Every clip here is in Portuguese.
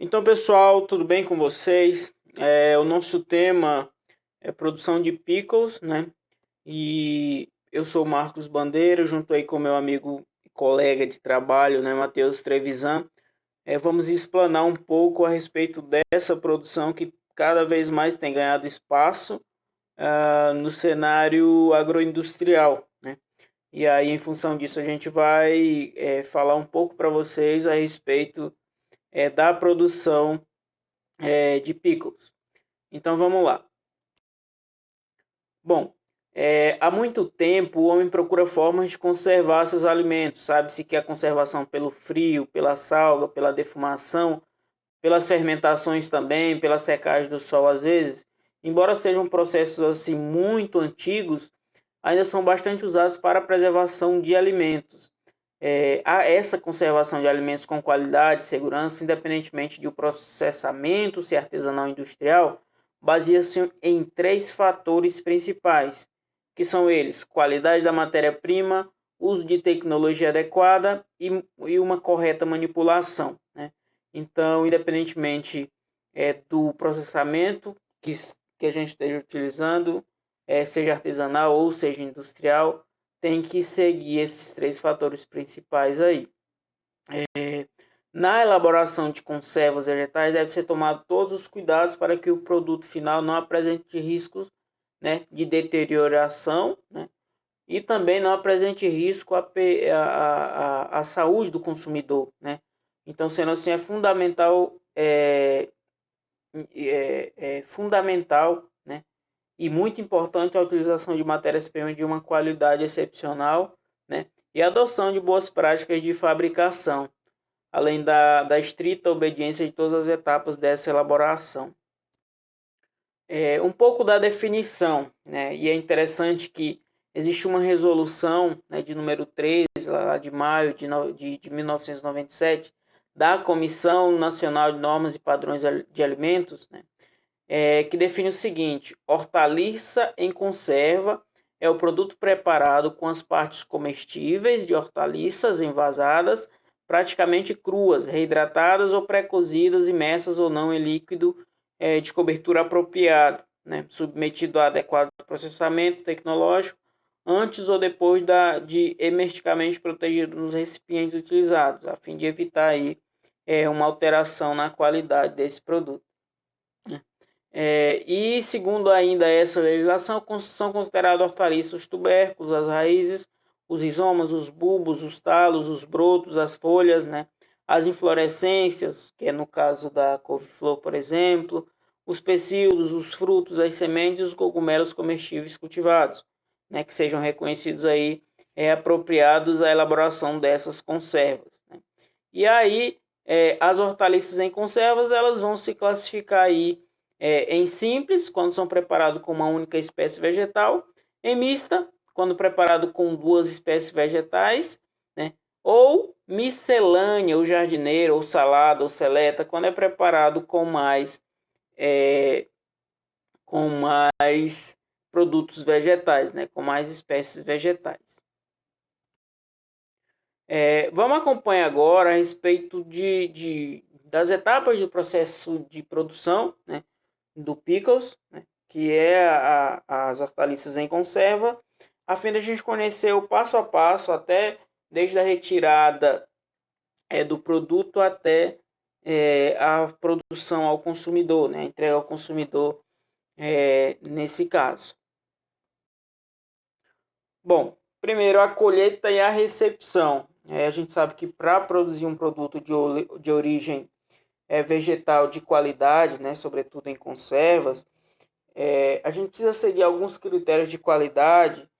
Então, pessoal, tudo bem com vocês? O nosso tema é produção de pickles, né? E eu sou o Marcos Bandeira, junto aí com meu amigo e colega de trabalho, né, Matheus Trevisan. Vamos explanar um pouco a respeito dessa produção que cada vez mais tem ganhado espaço no cenário agroindustrial, né? E aí, em função disso, a gente vai falar um pouco para vocês a respeito da produção de pickles. Então vamos lá. Bom, há muito tempo o homem procura formas de conservar seus alimentos. Sabe-se que a conservação pelo frio, pela salga, pela defumação, pelas fermentações também, pela secagem do sol às vezes, embora sejam processos assim muito antigos, ainda são bastante usados para a preservação de alimentos. Há essa conservação de alimentos com qualidade e segurança, independentemente de o processamento, se artesanal ou industrial, baseia-se em três fatores principais, que são eles: qualidade da matéria-prima, uso de tecnologia adequada e uma correta manipulação, né? Então, independentemente do processamento que a gente esteja utilizando, seja artesanal ou seja industrial, tem que seguir esses três fatores principais aí. Na elaboração de conservas vegetais, deve ser tomado todos os cuidados para que o produto final não apresente riscos, né, de deterioração, né, e também não apresente risco à saúde do consumidor, né. Então, sendo assim, fundamental, né, e muito importante a utilização de matérias-primas de uma qualidade excepcional, né, e a adoção de boas práticas de fabricação, além da estrita obediência de todas as etapas dessa elaboração. Um pouco da definição, né, e é interessante que existe uma resolução, né, de número 13, lá de maio de 1997, da Comissão Nacional de Normas e Padrões de Alimentos, né, que define o seguinte: hortaliça em conserva é o produto preparado com as partes comestíveis de hortaliças envasadas, praticamente cruas, reidratadas ou pré-cozidas, imersas ou não em líquido de cobertura apropriado, né, submetido a adequado processamento tecnológico, antes ou depois de hermeticamente protegido nos recipientes utilizados, a fim de evitar aí, uma alteração na qualidade desse produto. E segundo ainda essa legislação, são considerados hortaliças os tubérculos, as raízes, os rizomas, os bulbos, os talos, os brotos, as folhas, né? As inflorescências, que é no caso da couve-flor, por exemplo, os pecíolos, os frutos, as sementes e os cogumelos comestíveis cultivados, né? Que sejam reconhecidos aí apropriados à elaboração dessas conservas, né? E aí, as hortaliças em conservas, elas vão se classificar aí em simples, quando são preparados com uma única espécie vegetal; em mista, quando preparado com duas espécies vegetais, né? Ou miscelânea, ou jardineira, ou salada, ou seleta, quando é preparado com mais produtos vegetais, né? Com mais espécies vegetais. Vamos acompanhar agora a respeito das etapas do processo de produção, né, do pickles, né, que é as hortaliças em conserva, a fim de a gente conhecer o passo a passo, até desde a retirada do produto até a produção ao consumidor, né, a entrega ao consumidor nesse caso. Bom, primeiro a colheita e a recepção. A gente sabe que para produzir um produto de origem vegetal de qualidade, né, sobretudo em conservas, a gente precisa seguir alguns critérios de qualidade,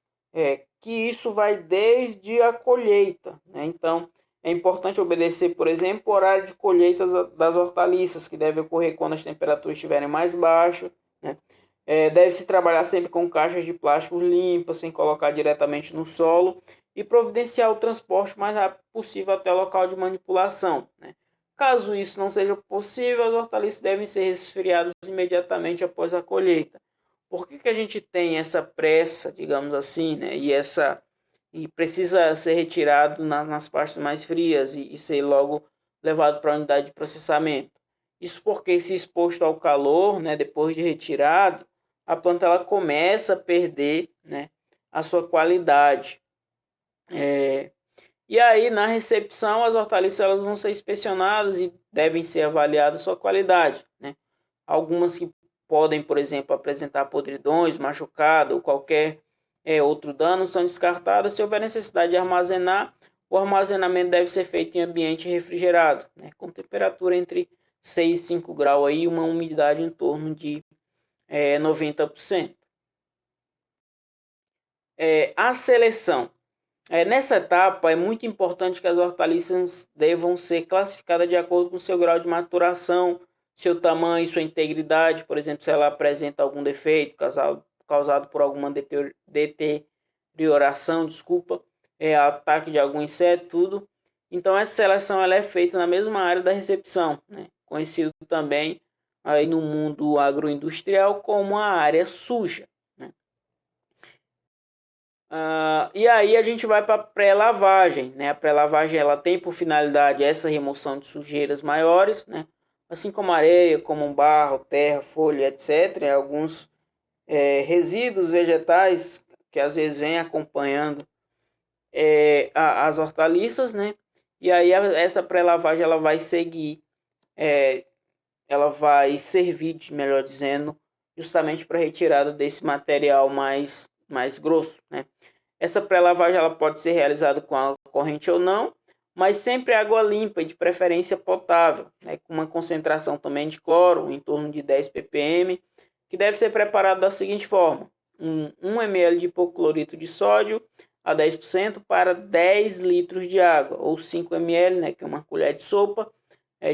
que isso vai desde a colheita, né? Então, é importante obedecer, por exemplo, o horário de colheita das hortaliças, que deve ocorrer quando as temperaturas estiverem mais baixas, né? Deve-se trabalhar sempre com caixas de plástico limpas, sem colocar diretamente no solo, e providenciar o transporte mais rápido possível até o local de manipulação, né? Caso isso não seja possível, as hortaliças devem ser resfriadas imediatamente após a colheita. Por que a gente tem essa pressa, digamos assim, né? E precisa ser retirado nas partes mais frias e ser logo levado para a unidade de processamento? Isso porque, se exposto ao calor, né, depois de retirado, a planta ela começa a perder, né, a sua qualidade. E aí, na recepção, as hortaliças elas vão ser inspecionadas e devem ser avaliadas sua qualidade, né? Algumas que podem, por exemplo, apresentar podridões, machucado ou qualquer outro dano são descartadas. Se houver necessidade de armazenar, o armazenamento deve ser feito em ambiente refrigerado, né? Com temperatura entre 6 e 5 graus aí, uma umidade em torno de 90%. A seleção. Nessa etapa, é muito importante que as hortaliças devam ser classificadas de acordo com seu grau de maturação, seu tamanho, sua integridade. Por exemplo, se ela apresenta algum defeito causado por alguma deterioração, ataque de algum inseto, tudo. Então, essa seleção ela é feita na mesma área da recepção, né? Conhecido também aí no mundo agroindustrial como a área suja. E aí a gente vai para a pré-lavagem, né? A pré-lavagem ela tem por finalidade essa remoção de sujeiras maiores, né? Assim como areia, como barro, terra, folha, etc. Alguns resíduos vegetais que às vezes vêm acompanhando as hortaliças, né? E aí essa pré-lavagem ela vai seguir, ela vai servir, melhor dizendo, justamente para retirada desse material mais grosso, né? Essa pré-lavagem ela pode ser realizada com água corrente ou não, mas sempre água limpa e de preferência potável, né, com uma concentração também de cloro, em torno de 10 ppm, que deve ser preparado da seguinte forma: 1 ml de hipoclorito de sódio a 10% para 10 litros de água, ou 5 ml, né, que é uma colher de sopa,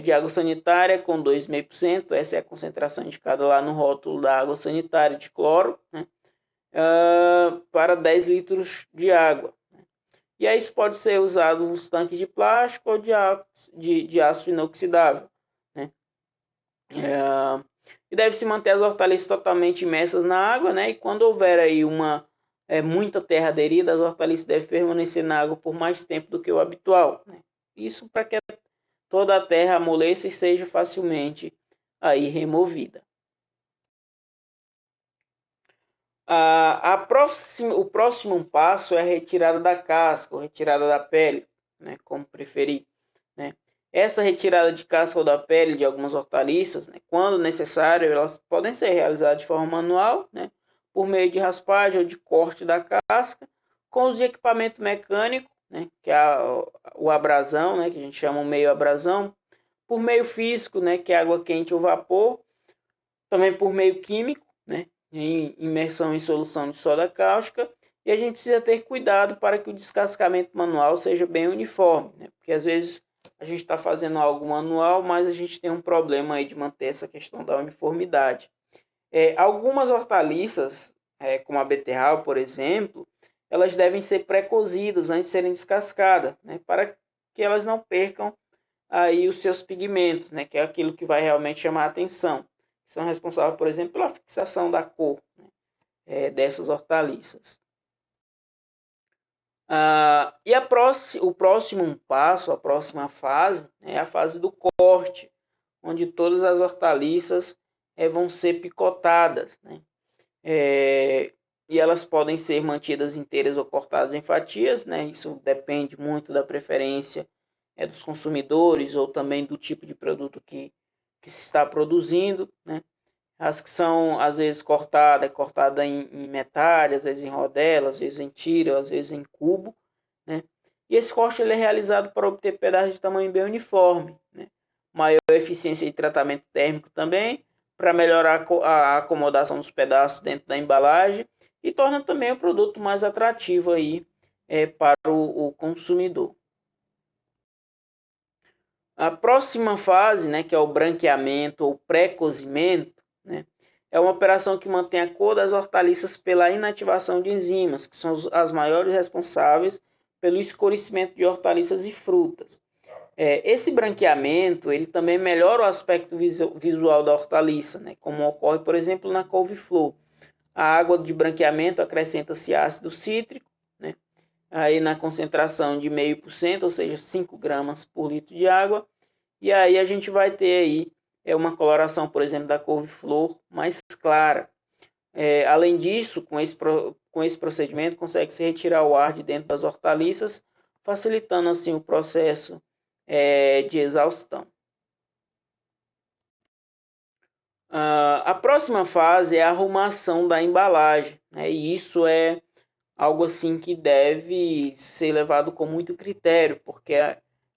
de água sanitária com 2,5%, essa é a concentração indicada lá no rótulo da água sanitária de cloro, né, para 10 litros de água. E aí isso pode ser usado nos tanques de plástico ou de aço inoxidável, né? E deve-se manter as hortaliças totalmente imersas na água, né? E quando houver aí muita terra aderida, as hortaliças devem permanecer na água por mais tempo do que o habitual, né? Isso para que toda a terra amoleça e seja facilmente aí removida. O próximo passo é a retirada da casca, ou retirada da pele, né, como preferir, né? Essa retirada de casca ou da pele de algumas hortaliças, né, quando necessário, elas podem ser realizadas de forma manual, né, por meio de raspagem ou de corte da casca, com os de equipamento mecânico, né, que é o abrasão, né, que a gente chama o meio abrasão, por meio físico, né, que é água quente ou vapor, também por meio químico, né, em imersão em solução de soda cáustica, e a gente precisa ter cuidado para que o descascamento manual seja bem uniforme, né? Porque às vezes a gente está fazendo algo manual, mas a gente tem um problema aí de manter essa questão da uniformidade. Algumas hortaliças, como a beterraba, por exemplo, elas devem ser pré-cozidas antes de serem descascadas, né? Para que elas não percam aí os seus pigmentos, né? Que é aquilo que vai realmente chamar a atenção. São responsáveis, por exemplo, pela fixação da cor, né, dessas hortaliças. E o próximo passo, a próxima fase, é a fase do corte, onde todas as hortaliças vão ser picotadas, né? E elas podem ser mantidas inteiras ou cortadas em fatias, né? Isso depende muito da preferência dos consumidores ou também do tipo de produto que se está produzindo, né? As que são, às vezes, cortada em metade, às vezes em rodela, às vezes em tira, às vezes em cubo, né? E esse corte ele é realizado para obter pedaços de tamanho bem uniforme, né? Maior eficiência de tratamento térmico também, para melhorar a acomodação dos pedaços dentro da embalagem e torna também o produto mais atrativo aí, para o consumidor. A próxima fase, né, que é o branqueamento ou pré-cozimento, né, é uma operação que mantém a cor das hortaliças pela inativação de enzimas, que são as maiores responsáveis pelo escurecimento de hortaliças e frutas. Esse branqueamento ele também melhora o aspecto visual da hortaliça, né, como ocorre, por exemplo, na couve-flor. A água de branqueamento acrescenta-se ácido cítrico, né, aí na concentração de 0,5%, ou seja, 5 gramas por litro de água, e aí a gente vai ter aí uma coloração, por exemplo, da couve-flor mais clara. Além disso, com esse procedimento, consegue-se retirar o ar de dentro das hortaliças, facilitando assim o processo de exaustão. A próxima fase é a arrumação da embalagem, né? E isso é algo assim que deve ser levado com muito critério, porque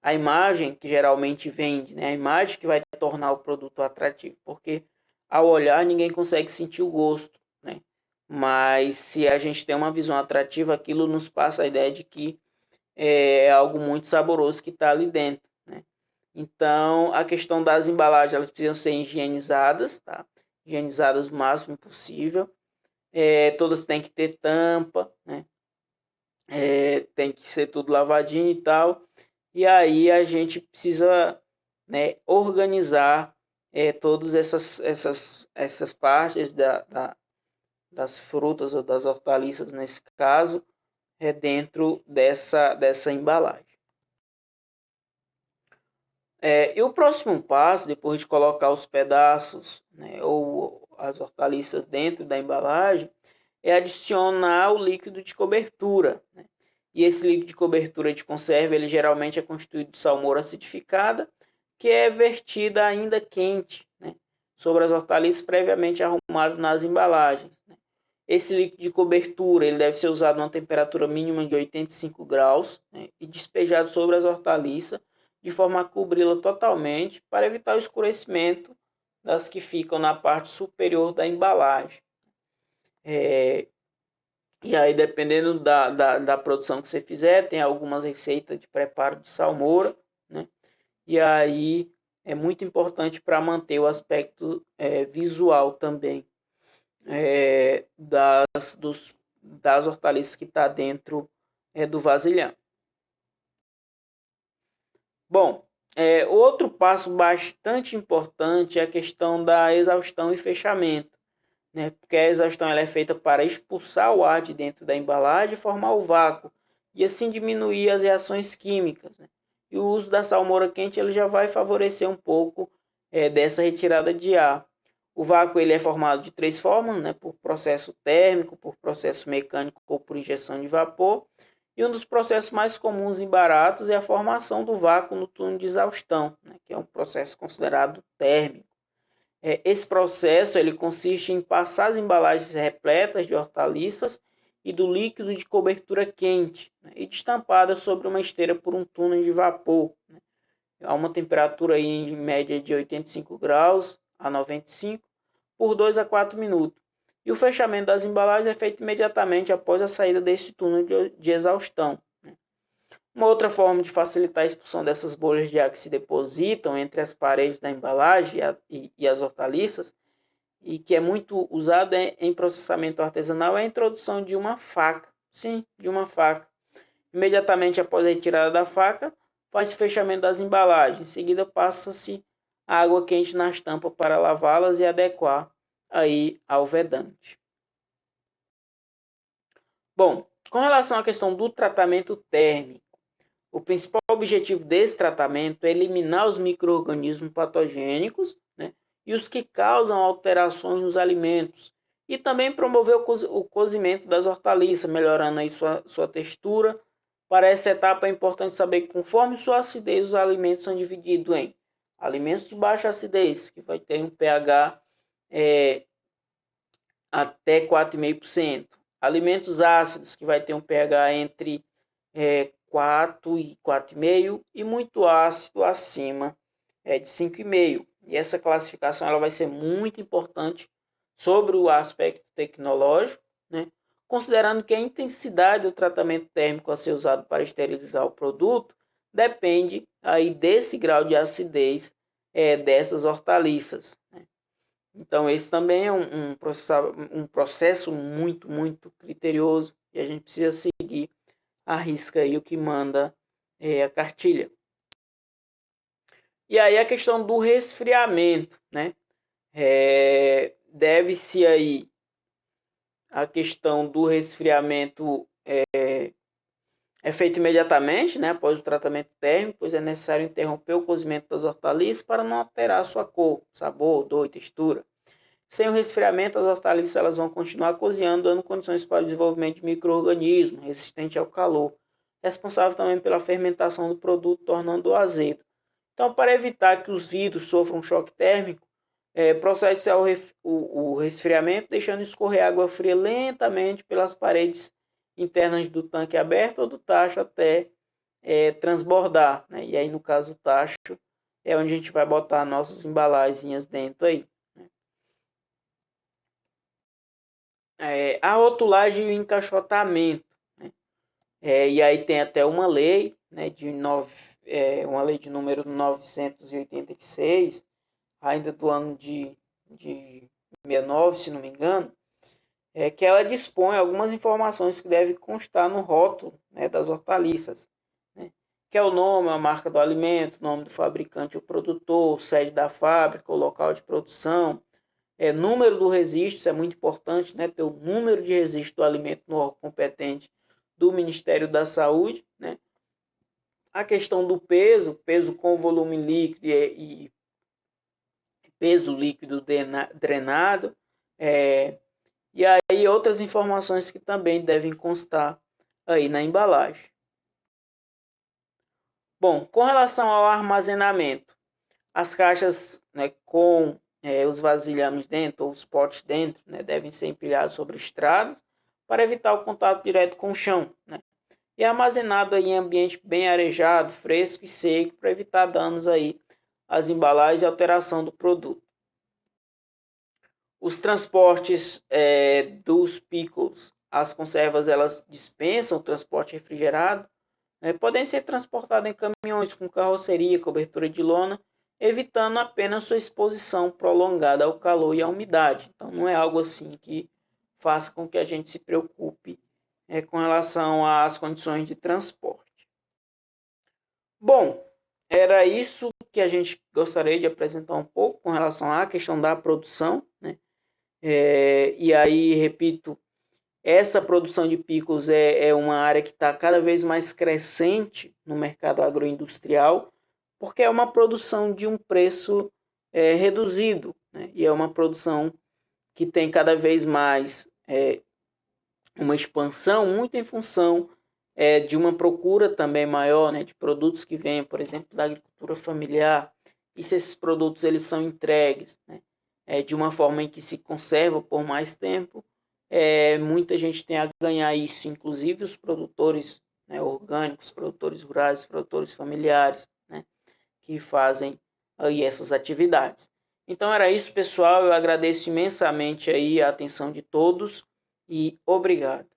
a imagem que geralmente vende, né? A imagem que vai tornar o produto atrativo, porque ao olhar ninguém consegue sentir o gosto, né? Mas se a gente tem uma visão atrativa, aquilo nos passa a ideia de que é algo muito saboroso que está ali dentro, né? Então, a questão das embalagens, elas precisam ser higienizadas, tá? Higienizadas o máximo possível. Todas têm que ter tampa, né? Tem que ser tudo lavadinho e tal. E aí a gente precisa, né, organizar todas essas partes das frutas ou das hortaliças, nesse caso, dentro dessa embalagem. E o próximo passo, depois de colocar os pedaços, né, ou as hortaliças dentro da embalagem, é adicionar o líquido de cobertura, né? E esse líquido de cobertura de conserva, ele geralmente é constituído de salmoura acidificada, que é vertida ainda quente, né, sobre as hortaliças previamente arrumadas nas embalagens, né? Esse líquido de cobertura, ele deve ser usado a uma temperatura mínima de 85 graus, né, e despejado sobre as hortaliças, de forma a cobri-la totalmente, para evitar o escurecimento das que ficam na parte superior da embalagem. E aí, dependendo da produção que você fizer, tem algumas receitas de preparo de salmoura, né? E aí é muito importante para manter o aspecto visual também das hortaliças que está dentro do vasilhame. Bom, outro passo bastante importante é a questão da exaustão e fechamento, né? Porque a exaustão ela é feita para expulsar o ar de dentro da embalagem e formar o vácuo, e assim diminuir as reações químicas, né? E o uso da salmoura quente ele já vai favorecer um pouco dessa retirada de ar. O vácuo ele é formado de três formas, né? Por processo térmico, por processo mecânico ou por injeção de vapor. E um dos processos mais comuns e baratos é a formação do vácuo no túnel de exaustão, né? Que é um processo considerado térmico. Esse processo ele consiste em passar as embalagens repletas de hortaliças e do líquido de cobertura quente, né, e destampadas sobre uma esteira por um túnel de vapor, né, a uma temperatura aí, em média de 85 graus a 95 por 2 a 4 minutos. E o fechamento das embalagens é feito imediatamente após a saída desse túnel de exaustão. Uma outra forma de facilitar a expulsão dessas bolhas de ar que se depositam entre as paredes da embalagem e as hortaliças, e que é muito usado em processamento artesanal, é a introdução de uma faca. Sim, de uma faca. Imediatamente após a retirada da faca, faz o fechamento das embalagens. Em seguida, passa-se água quente nas tampas para lavá-las e adequar aí ao vedante. Bom, com relação à questão do tratamento térmico, o principal objetivo desse tratamento é eliminar os micro-organismos patogênicos, né, e os que causam alterações nos alimentos, e também promover o cozimento das hortaliças, melhorando aí sua textura. Para essa etapa é importante saber que, conforme sua acidez, os alimentos são divididos em alimentos de baixa acidez, que vai ter um pH até 4,5%. Alimentos ácidos, que vai ter um pH entre 4 e 4,5, e muito ácido acima de 5,5. E essa classificação ela vai ser muito importante sobre o aspecto tecnológico, né? Considerando que a intensidade do tratamento térmico a ser usado para esterilizar o produto depende aí desse grau de acidez dessas hortaliças, né? Então, esse também é um processo muito, muito criterioso, e a gente precisa seguir à risca aí o que manda a cartilha. E aí a questão do resfriamento, né? Deve-se aí a questão do resfriamento É feito imediatamente, né, após o tratamento térmico, pois é necessário interromper o cozimento das hortaliças para não alterar sua cor, sabor, odor e textura. Sem o resfriamento, as hortaliças elas vão continuar cozinhando, dando condições para o desenvolvimento de micro-organismos resistentes ao calor, responsável também pela fermentação do produto, tornando-o azedo. Então, para evitar que os vidros sofram um choque térmico, procede-se o resfriamento, deixando escorrer água fria lentamente pelas paredes internas do tanque aberto ou do tacho até transbordar, né? E aí, no caso, o tacho é onde a gente vai botar nossas embalagens dentro aí. A rotulagem e o encaixotamento, né? E aí tem até uma lei, né, uma lei de número 986, ainda do ano de 69, se não me engano, que ela dispõe algumas informações que devem constar no rótulo, né, das hortaliças, né, que é o nome, a marca do alimento, nome do fabricante ou produtor, sede da fábrica, o local de produção, número do registro, isso é muito importante, né, ter o número de registro do alimento no órgão competente do Ministério da Saúde, né, a questão do peso, peso com volume líquido e peso líquido drenado, e aí outras informações que também devem constar aí na embalagem. Bom, com relação ao armazenamento, as caixas, né, com os vasilhames dentro ou os potes dentro, né, devem ser empilhados sobre estradas para evitar o contato direto com o chão, né, e armazenado aí em ambiente bem arejado, fresco e seco para evitar danos aí às embalagens e alteração do produto. Os transportes dos pickles, as conservas, elas dispensam o transporte refrigerado, né? Podem ser transportados em caminhões com carroceria, cobertura de lona, evitando apenas sua exposição prolongada ao calor e à umidade. Então não é algo assim que faça com que a gente se preocupe com relação às condições de transporte. Bom, era isso que a gente gostaria de apresentar um pouco com relação à questão da produção, né? E aí, repito, essa produção de picos é uma área que está cada vez mais crescente no mercado agroindustrial, porque é uma produção de um preço reduzido, né? E é uma produção que tem cada vez mais uma expansão, muito em função de uma procura também maior, né, de produtos que vêm, por exemplo, da agricultura familiar, e se esses produtos eles são entregues, né, de uma forma em que se conserva por mais tempo, muita gente tem a ganhar isso, inclusive os produtores, né, orgânicos, produtores rurais, produtores familiares, né, que fazem aí essas atividades. Então era isso, pessoal. Eu agradeço imensamente aí a atenção de todos e obrigado.